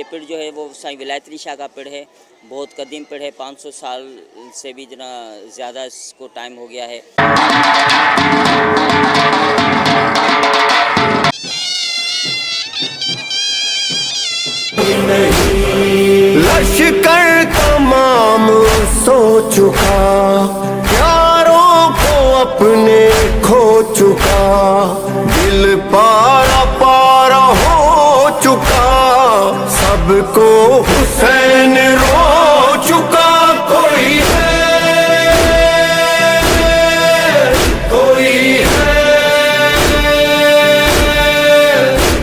ये पेड़ जो है वो साईं विलायत अली शाह का पेड़ है। बहुत कदीम पेड़ है, 500 साल से भी जना ज़्यादा इसको टाइम हो गया है। लश्कर तमाम सो चुका, प्यारों को अपने खो चुका, दिल पारा पारा हो चुका, सबको हुसैन रो चुका। कोई है, कोई है,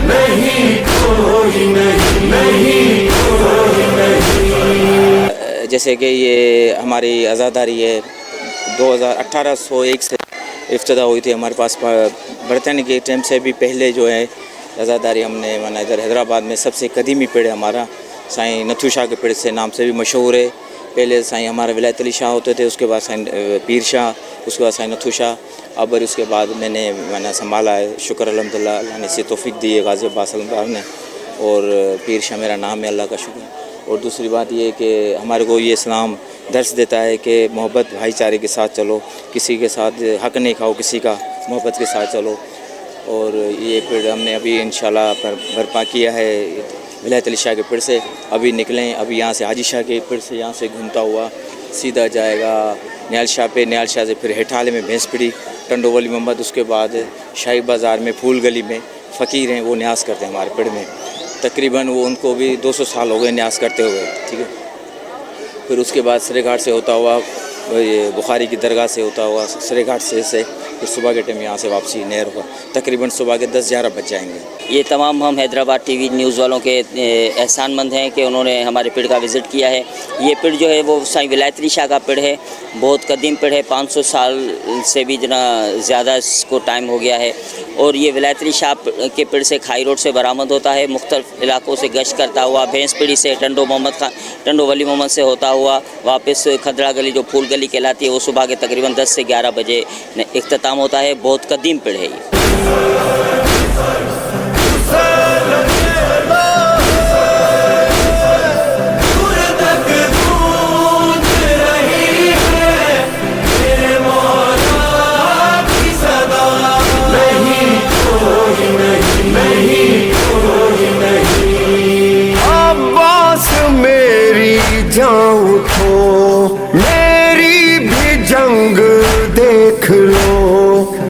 नहीं कोई नहीं, नहीं कोई नहीं। जैसे कि ये हमारी आज़ादारी है 1801 से इफ्तिदा हुई थी हमारे पास। बरतानी के टाइम से भी पहले जो है आज़ादारी हमने माना। इधर हैदराबाद में सबसे कदीमी पेड़ है हमारा साईं नथू शाह के पेड़ से नाम से भी मशहूर है। पहले साईं हमारा विलायत अली शाह होते थे, उसके बाद साईं पीर शाह, उसके बाद साईं नथू शाह। अब उसके बाद मैंने संभाला है, शुक्र अल्हम्दुलिल्लाह, अल्लाह ने इसे तौफीक दी है गाज़ी अब्बास अलमदार ने। और पीर शाह मेरा नाम है, अल्लाह का शुक्र। और दूसरी बात ये है कि हमारे को ये इस्लाम दर्स देता है कि मोहब्बत भाईचारे के साथ चलो, किसी के साथ हक़ नहीं खाओ, किसी का मोहब्बत के साथ चलो। और ये पेड़ हमने अभी इंशाल्लाह बर्पा किया है विलायत अली शाह के पेड़ से। अभी निकलें, अभी यहाँ से हाजी शाह के पेड़ से यहाँ से घूमता हुआ सीधा जाएगा न्याल शाह पे, न्याल शाह से फिर हेठाले में भैंसपीड़ी, टंडो वली मोहम्मद, उसके बाद शाही बाज़ार में फूल गली में फ़कीर हैं वो न्यास करते हैं हमारे पेड़ में। तकरीबन वो उनको भी 200 साल हो गए न्यास करते हुए, ठीक है। फिर उसके बाद सरे घाट से होता हुआ ये बुखारी की दरगाह से होता हुआ सरे घाट से फिर सुबह के टाइम यहाँ से वापसी नहर होगा। तकरीबन सुबह के 10-11 बज जाएंगे। ये तमाम हम हैदराबाद टीवी न्यूज़ वालों के एहसानमंद हैं कि उन्होंने हमारे पेड़ का विज़िट किया है। ये पेड़ जो है वो साईं विलायत अली शाह का पेड़ है। बहुत कदीम पेड़ है, 500 साल से भी जना ज़्यादा इसको टाइम हो गया है। और ये विलायत अली शाह के पेड़ से खाई रोड से बरामद होता है, मुख्तलिफ इलाकों से गश्त करता हुआ भैंसपीड़ी से टंडो वली मोहम्मद से होता हुआ वापस खदड़ा गली जो फूल गली कहलाती है वो सुबह के तकरीबन 10 से 11 बजे इख्तिताम होता है। बहुत कदीम पेड़ है ये। अब्बास मेरी जाऊं तो